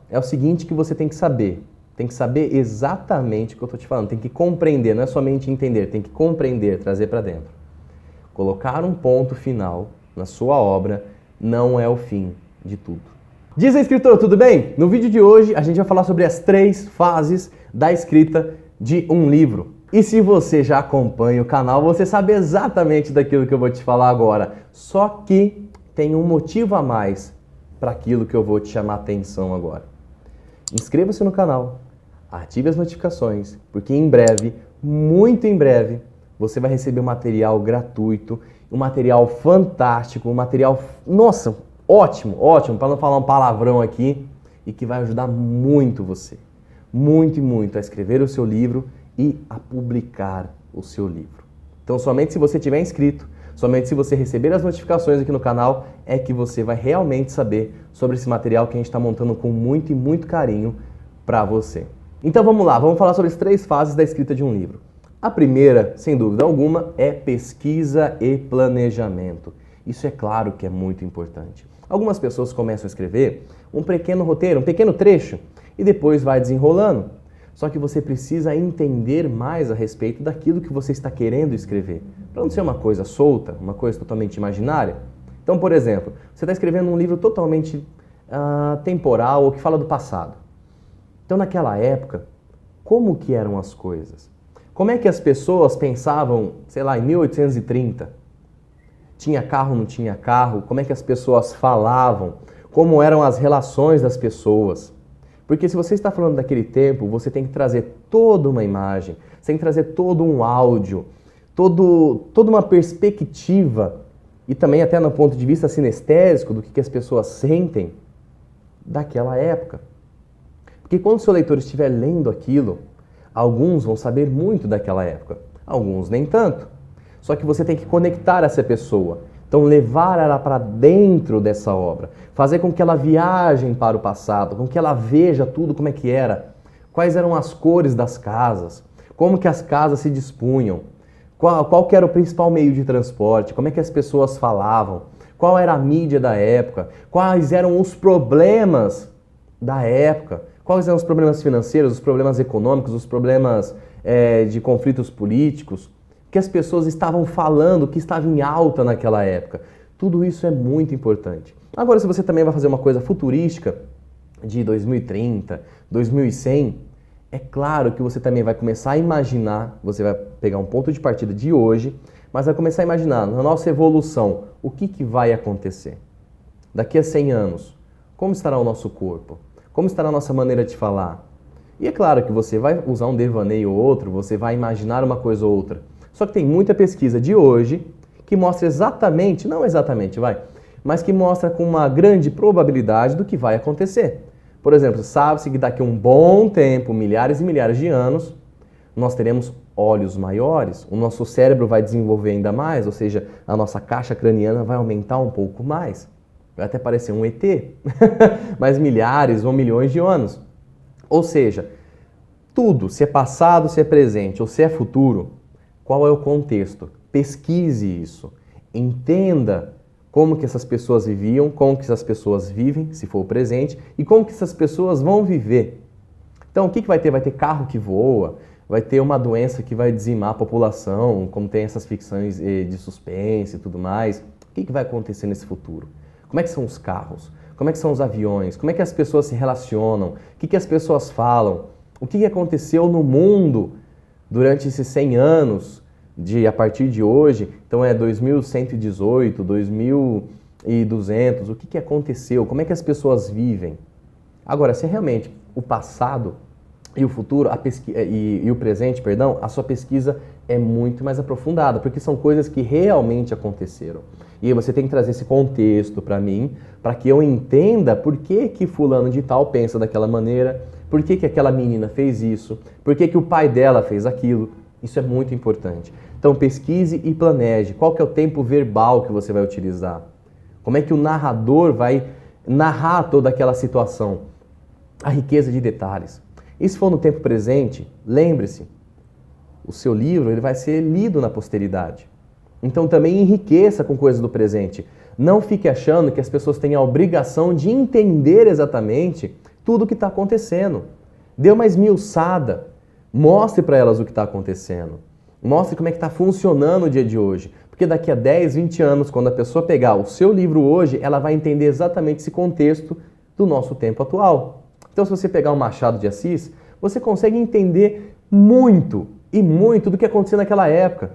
é o seguinte que você tem que saber. Tem que saber exatamente o que eu estou te falando. Tem que compreender, não é somente entender, tem que compreender, trazer para dentro. Colocar um ponto final na sua obra não é o fim de tudo. Diz aí, escritor, tudo bem? No vídeo de hoje a gente vai falar sobre as 3 fases da escrita de um livro. E se você já acompanha o canal, você sabe exatamente daquilo que eu vou te falar agora. Só que tem um motivo a mais para aquilo que eu vou te chamar a atenção agora. Inscreva-se no canal, ative as notificações, porque em breve, muito em breve, você vai receber um material gratuito, um material fantástico, um material, nossa, ótimo, para não falar um palavrão aqui, e que vai ajudar muito você, muito e muito a escrever o seu livro e a publicar o seu livro. Então, somente se você tiver inscrito, somente se você receber as notificações aqui no canal, é que você vai realmente saber sobre esse material que a gente está montando com muito e muito carinho para você. Então vamos lá, vamos falar sobre as 3 fases da escrita de um livro. A primeira, sem dúvida alguma, é pesquisa e planejamento. Isso é claro que é muito importante. Algumas pessoas começam a escrever um pequeno roteiro, um pequeno trecho, e depois vai desenrolando. Só que você precisa entender mais a respeito daquilo que você está querendo escrever, para não ser uma coisa solta, uma coisa totalmente imaginária. Então, por exemplo, você está escrevendo um livro totalmente temporal ou que fala do passado. Então, naquela época, como que eram as coisas? Como é que as pessoas pensavam, sei lá, em 1830? Tinha carro, não tinha carro? Como é que as pessoas falavam? Como eram as relações das pessoas? Porque se você está falando daquele tempo, você tem que trazer toda uma imagem, você tem que trazer todo um áudio, toda uma perspectiva e também até no ponto de vista sinestésico do que as pessoas sentem daquela época. Porque quando o seu leitor estiver lendo aquilo, alguns vão saber muito daquela época, alguns nem tanto. Só que você tem que conectar essa pessoa. Então, levar ela para dentro dessa obra, fazer com que ela viaje para o passado, com que ela veja tudo como é que era, quais eram as cores das casas, como que as casas se dispunham, qual que era o principal meio de transporte, como é que as pessoas falavam, qual era a mídia da época, quais eram os problemas da época, quais eram os problemas financeiros, os problemas econômicos, os problemas de conflitos políticos, que as pessoas estavam falando, que estava em alta naquela época. Tudo isso é muito importante. Agora, se você também vai fazer uma coisa futurística, de 2030, 2100, é claro que você também vai começar a imaginar, você vai pegar um ponto de partida de hoje, mas vai começar a imaginar, na nossa evolução, o que vai acontecer. Daqui a 100 anos, como estará o nosso corpo? Como estará a nossa maneira de falar? E é claro que você vai usar um devaneio ou outro, você vai imaginar uma coisa ou outra. Só que tem muita pesquisa de hoje que mostra exatamente, não exatamente, mas que mostra com uma grande probabilidade do que vai acontecer. Por exemplo, sabe-se que daqui a um bom tempo, milhares e milhares de anos, nós teremos olhos maiores, o nosso cérebro vai desenvolver ainda mais, ou seja, a nossa caixa craniana vai aumentar um pouco mais. Vai até parecer um ET, mas milhares ou milhões de anos. Ou seja, tudo, se é passado, se é presente ou se é futuro, qual é o contexto? Pesquise isso. Entenda como que essas pessoas viviam, como que essas pessoas vivem, se for o presente, e como que essas pessoas vão viver. Então, o que vai ter? Vai ter carro que voa, vai ter uma doença que vai dizimar a população, como tem essas ficções de suspense e tudo mais. O que vai acontecer nesse futuro? Como é que são os carros? Como é que são os aviões? Como é que as pessoas se relacionam? O que as pessoas falam? O que aconteceu no mundo durante esses 100 anos, a partir de hoje? Então é 2118, 2200, o que aconteceu? Como é que as pessoas vivem? Agora, se realmente o passado e o futuro, e o presente, perdão, a sua pesquisa é muito mais aprofundada, porque são coisas que realmente aconteceram. E aí você tem que trazer esse contexto para mim, para que eu entenda por que fulano de tal pensa daquela maneira, por que aquela menina fez isso, por que o pai dela fez aquilo. Isso é muito importante. Então pesquise e planeje. Qual que é o tempo verbal que você vai utilizar? Como é que o narrador vai narrar toda aquela situação? A riqueza de detalhes. E se for no tempo presente, lembre-se, o seu livro ele vai ser lido na posteridade. Então também enriqueça com coisas do presente. Não fique achando que as pessoas têm a obrigação de entender exatamente tudo o que está acontecendo. Dê uma esmiuçada. Mostre para elas o que está acontecendo. Mostre como é que está funcionando o dia de hoje. Porque daqui a 10, 20 anos, quando a pessoa pegar o seu livro hoje, ela vai entender exatamente esse contexto do nosso tempo atual. Então, se você pegar o Machado de Assis, você consegue entender muito e muito do que acontecia naquela época.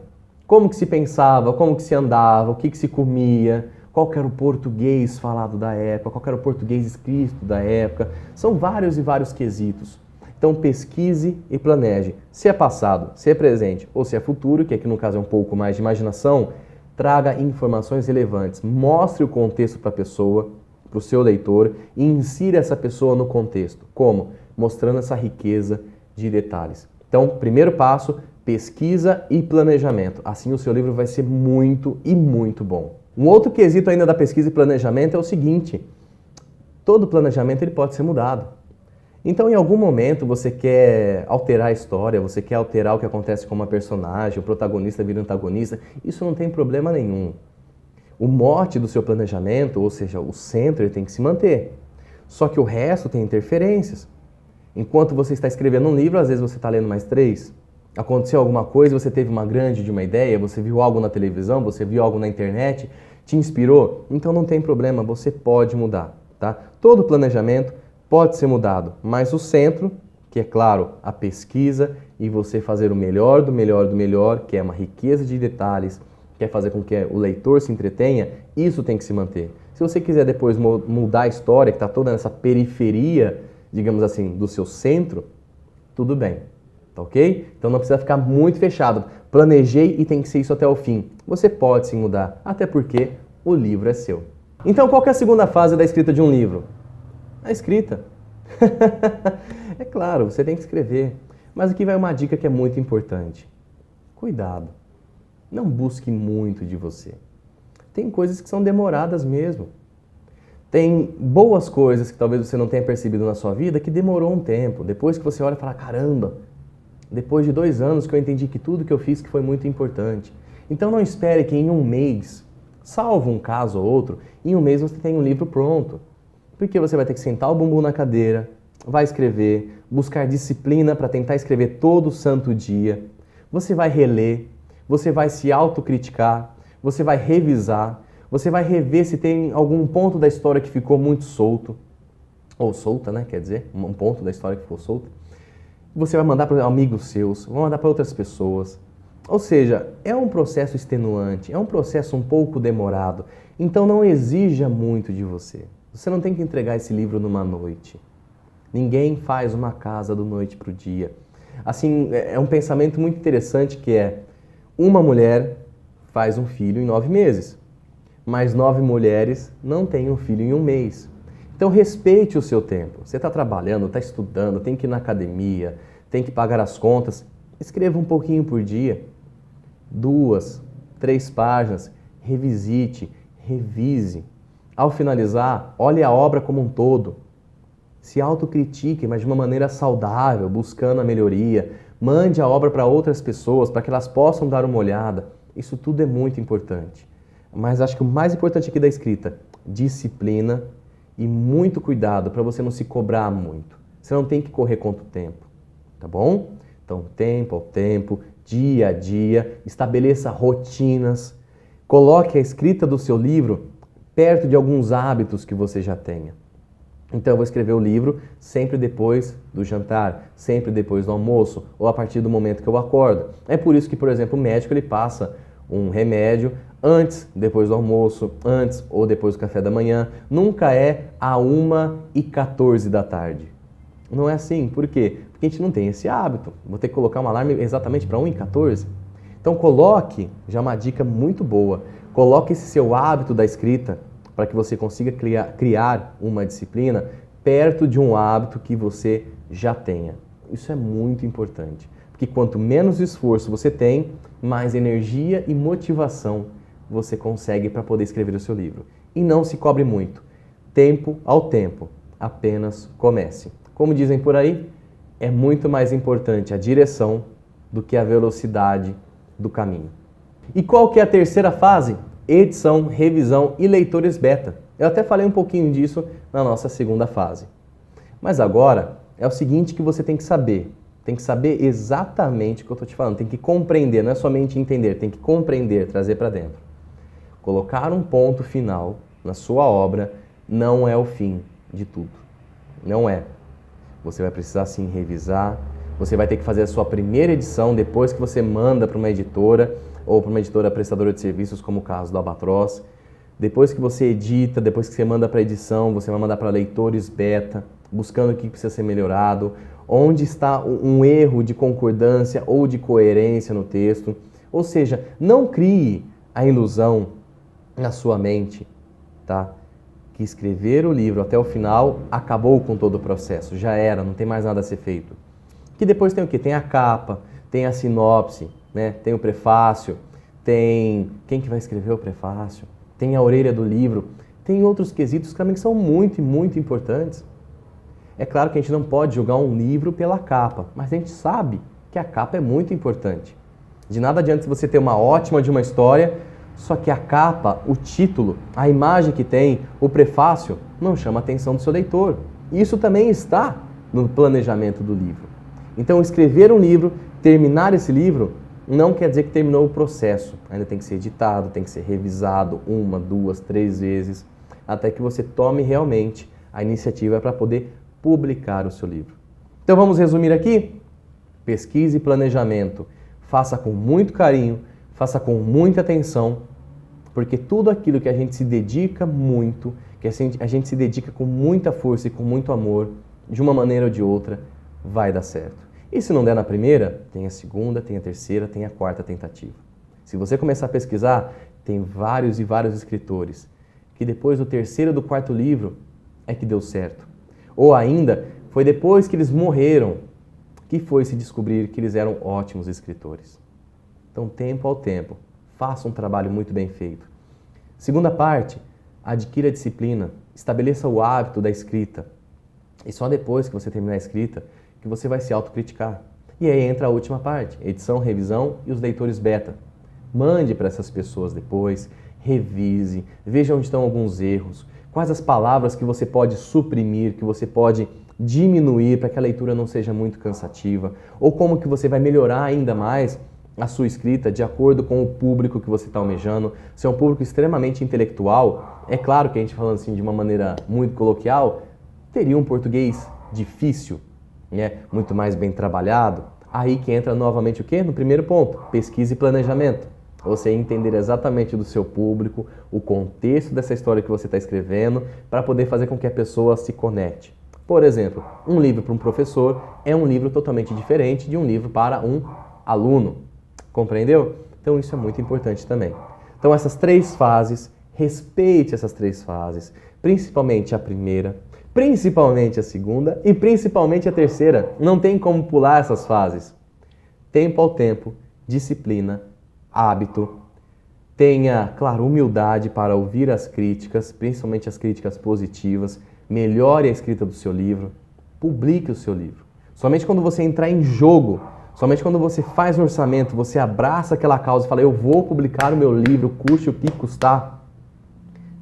Como que se pensava, como que se andava, o que se comia, qual que era o português falado da época, qual que era o português escrito da época. São vários e vários quesitos. Então pesquise e planeje. Se é passado, se é presente ou se é futuro, que aqui no caso é um pouco mais de imaginação, traga informações relevantes. Mostre o contexto para a pessoa, para o seu leitor e insira essa pessoa no contexto. Como? Mostrando essa riqueza de detalhes. Então, primeiro passo, pesquisa e planejamento. Assim o seu livro vai ser muito e muito bom. Um outro quesito ainda da pesquisa e planejamento é o seguinte: todo planejamento ele pode ser mudado. Então, em algum momento, você quer alterar a história, você quer alterar o que acontece com uma personagem, o protagonista vira antagonista, isso não tem problema nenhum. O mote do seu planejamento, ou seja, o centro, ele tem que se manter. Só que o resto tem interferências. Enquanto você está escrevendo um livro, às vezes você está lendo mais 3. Aconteceu alguma coisa, você teve uma grande de uma ideia, você viu algo na televisão, você viu algo na internet, te inspirou? Então não tem problema, você pode mudar, tá? Todo planejamento pode ser mudado, mas o centro, que é claro, a pesquisa e você fazer o melhor do melhor do melhor, que é uma riqueza de detalhes, quer fazer com que o leitor se entretenha, isso tem que se manter. Se você quiser depois mudar a história, que está toda nessa periferia, digamos assim, do seu centro, tudo bem, tá ok? Então não precisa ficar muito fechado. Planejei e tem que ser isso até o fim. Você pode sim mudar, até porque o livro é seu. Então qual que é a segunda fase da escrita de um livro? A escrita. É claro, você tem que escrever. Mas aqui vai uma dica que é muito importante. Cuidado. Não busque muito de você. Tem coisas que são demoradas mesmo. Tem boas coisas que talvez você não tenha percebido na sua vida que demorou um tempo. Depois que você olha e fala, caramba, depois de 2 anos que eu entendi que tudo que eu fiz que foi muito importante. Então não espere que em um mês, salvo um caso ou outro, em um mês você tenha um livro pronto. Porque você vai ter que sentar o bumbum na cadeira, vai escrever, buscar disciplina para tentar escrever todo santo dia. Você vai reler, você vai se autocriticar, você vai revisar, você vai rever se tem algum ponto da história que ficou muito solto. Ou solta, né? Quer dizer, um ponto da história que ficou solto. Você vai mandar para amigos seus, vai mandar para outras pessoas. Ou seja, é um processo extenuante, é um processo um pouco demorado. Então não exija muito de você. Você não tem que entregar esse livro numa noite. Ninguém faz uma casa do noite para o dia. Assim, é um pensamento muito interessante que é: uma mulher faz um filho em 9 meses, mas 9 mulheres não têm um filho em 1 mês. Então respeite o seu tempo. Você está trabalhando, está estudando, tem que ir na academia, tem que pagar as contas. Escreva um pouquinho por dia. 2, 3 páginas. Revisite, revise. Ao finalizar, olhe a obra como um todo. Se autocritique, mas de uma maneira saudável, buscando a melhoria. Mande a obra para outras pessoas, para que elas possam dar uma olhada. Isso tudo é muito importante. Mas acho que o mais importante aqui da escrita, disciplina e muito cuidado para você não se cobrar muito. Você não tem que correr contra o tempo, tá bom? Então, tempo ao tempo, dia a dia, estabeleça rotinas. Coloque a escrita do seu livro perto de alguns hábitos que você já tenha. Então eu vou escrever o livro sempre depois do jantar, sempre depois do almoço ou a partir do momento que eu acordo. É por isso que, por exemplo, o médico ele passa um remédio antes, depois do almoço, antes ou depois do café da manhã. Nunca é a 1h14 da tarde. Não é assim. Por quê? Porque a gente não tem esse hábito. Vou ter que colocar um alarme exatamente para 1h14. Então coloque, já uma dica muito boa, coloque esse seu hábito da escrita para que você consiga criar uma disciplina perto de um hábito que você já tenha. Isso é muito importante, porque quanto menos esforço você tem, mais energia e motivação você consegue para poder escrever o seu livro. E não se cobre muito. Tempo ao tempo, apenas comece. Como dizem por aí, é muito mais importante a direção do que a velocidade do caminho. E qual que é a terceira fase? Edição, revisão e leitores beta. Eu até falei um pouquinho disso na nossa segunda fase. Mas agora é o seguinte que você tem que saber. Tem que saber exatamente o que eu estou te falando. Tem que compreender, não é somente entender, tem que compreender, trazer para dentro. Colocar um ponto final na sua obra não é o fim de tudo. Não é. Você vai precisar sim revisar, você vai ter que fazer a sua primeira edição depois que você manda para uma editora ou para uma editora prestadora de serviços, como o caso do Albatross. Depois que você edita, depois que você manda para edição, você vai mandar para leitores beta, buscando o que precisa ser melhorado, onde está um erro de concordância ou de coerência no texto. Ou seja, não crie a ilusão na sua mente, tá? Que escrever o livro até o final acabou com todo o processo, já era, não tem mais nada a ser feito. Que depois tem o quê? Tem a capa, tem a sinopse, né? Tem o prefácio, tem quem que vai escrever o prefácio, tem a orelha do livro, tem outros quesitos que também são muito importantes. É claro que a gente não pode julgar um livro pela capa, mas a gente sabe que a capa é muito importante. De nada adianta você ter uma ótima de uma história, só que a capa, o título, a imagem que tem, o prefácio, não chama a atenção do seu leitor. Isso também está no planejamento do livro. Então, escrever um livro, terminar esse livro, não quer dizer que terminou o processo. Ainda tem que ser editado, tem que ser revisado 1, 2, 3 vezes, até que você tome realmente a iniciativa para poder publicar o seu livro. Então, vamos resumir aqui? Pesquisa e planejamento. Faça com muito carinho, faça com muita atenção, porque tudo aquilo que a gente se dedica muito, que a gente se dedica com muita força e com muito amor, de uma maneira ou de outra, vai dar certo. E se não der na primeira, tem a segunda, tem a terceira, tem a quarta tentativa. Se você começar a pesquisar, tem vários e vários escritores que depois do terceiro ou do quarto livro é que deu certo. Ou ainda, foi depois que eles morreram que foi se descobrir que eles eram ótimos escritores. Então, tempo ao tempo, faça um trabalho muito bem feito. Segunda parte, adquira a disciplina, estabeleça o hábito da escrita. E só depois que você terminar a escrita, que você vai se autocriticar. E aí entra a última parte, edição, revisão e os leitores beta. Mande para essas pessoas depois, revise, veja onde estão alguns erros, quais as palavras que você pode suprimir, que você pode diminuir para que a leitura não seja muito cansativa, ou como que você vai melhorar ainda mais a sua escrita de acordo com o público que você está almejando. Se é um público extremamente intelectual, é claro que a gente falando assim de uma maneira muito coloquial, teria um português difícil, né? Muito mais bem trabalhado. Aí que entra novamente o quê? No primeiro ponto, pesquisa e planejamento. Você entender exatamente do seu público, o contexto dessa história que você está escrevendo, para poder fazer com que a pessoa se conecte. Por exemplo, um livro para um professor é um livro totalmente diferente de um livro para um aluno. Compreendeu? Então isso é muito importante também. Então essas 3 fases, respeite essas 3 fases, principalmente a primeira, principalmente a segunda e principalmente a terceira. Não tem como pular essas fases. Tempo ao tempo, disciplina, hábito. Tenha, claro, humildade para ouvir as críticas, principalmente as críticas positivas. Melhore a escrita do seu livro. Publique o seu livro. Somente quando você entrar em jogo, somente quando você faz um orçamento, você abraça aquela causa e fala, eu vou publicar o meu livro, custe o que custar,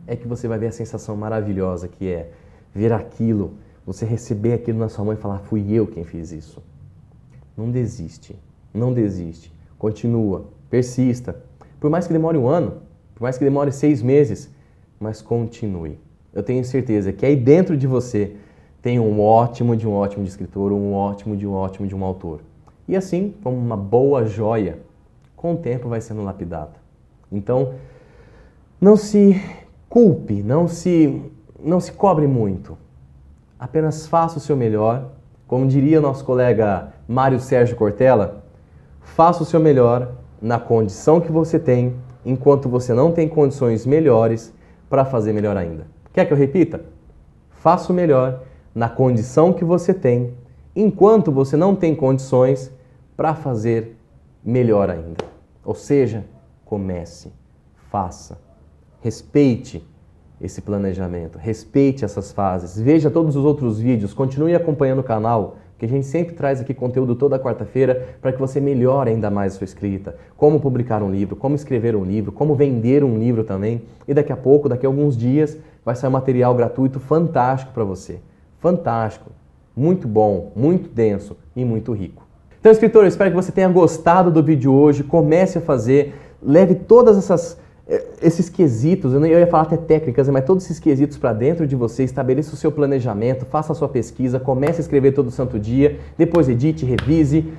é que você vai ver a sensação maravilhosa que é ver aquilo, você receber aquilo na sua mão e falar, fui eu quem fiz isso. Não desiste, não desiste. Continua, persista. Por mais que demore 1 ano, por mais que demore 6 meses, mas continue. Eu tenho certeza que aí dentro de você tem um ótimo de escritor, um ótimo de um autor. E assim, como uma boa joia, com o tempo vai sendo lapidada. Então, não se culpe, não se cobre muito. Apenas faça o seu melhor. Como diria nosso colega Mário Sérgio Cortella, faça o seu melhor na condição que você tem, enquanto você não tem condições melhores para fazer melhor ainda. Quer que eu repita? Faça o melhor na condição que você tem, enquanto você não tem condições para fazer melhor ainda. Ou seja, comece, faça, respeite esse planejamento, respeite essas fases, veja todos os outros vídeos, continue acompanhando o canal, que a gente sempre traz aqui conteúdo toda quarta-feira para que você melhore ainda mais a sua escrita, como publicar um livro, como escrever um livro, como vender um livro também, e daqui a pouco, daqui a alguns dias, vai sair um material gratuito fantástico para você. Fantástico. muito bom, muito denso e muito rico. Então, escritor, eu espero que você tenha gostado do vídeo hoje, comece a fazer, leve todas esses quesitos, eu ia falar até técnicas, mas todos esses quesitos para dentro de você, estabeleça o seu planejamento, faça a sua pesquisa, comece a escrever todo santo dia, depois edite, revise,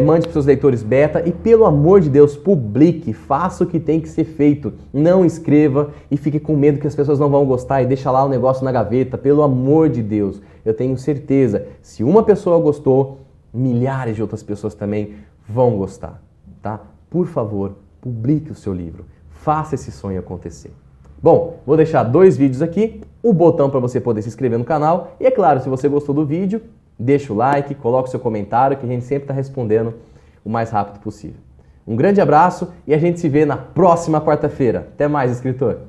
mande para os seus leitores beta e, pelo amor de Deus, publique, faça o que tem que ser feito. Não escreva e fique com medo que as pessoas não vão gostar e deixa lá o negócio na gaveta. Pelo amor de Deus, eu tenho certeza, se uma pessoa gostou, milhares de outras pessoas também vão gostar, tá? Por favor, publique o seu livro. Faça esse sonho acontecer. Bom, vou deixar 2 vídeos aqui, o botão para você poder se inscrever no canal e, é claro, se você gostou do vídeo, deixa o like, coloca o seu comentário que a gente sempre está respondendo o mais rápido possível. Um grande abraço e a gente se vê na próxima quarta-feira. Até mais, escritor!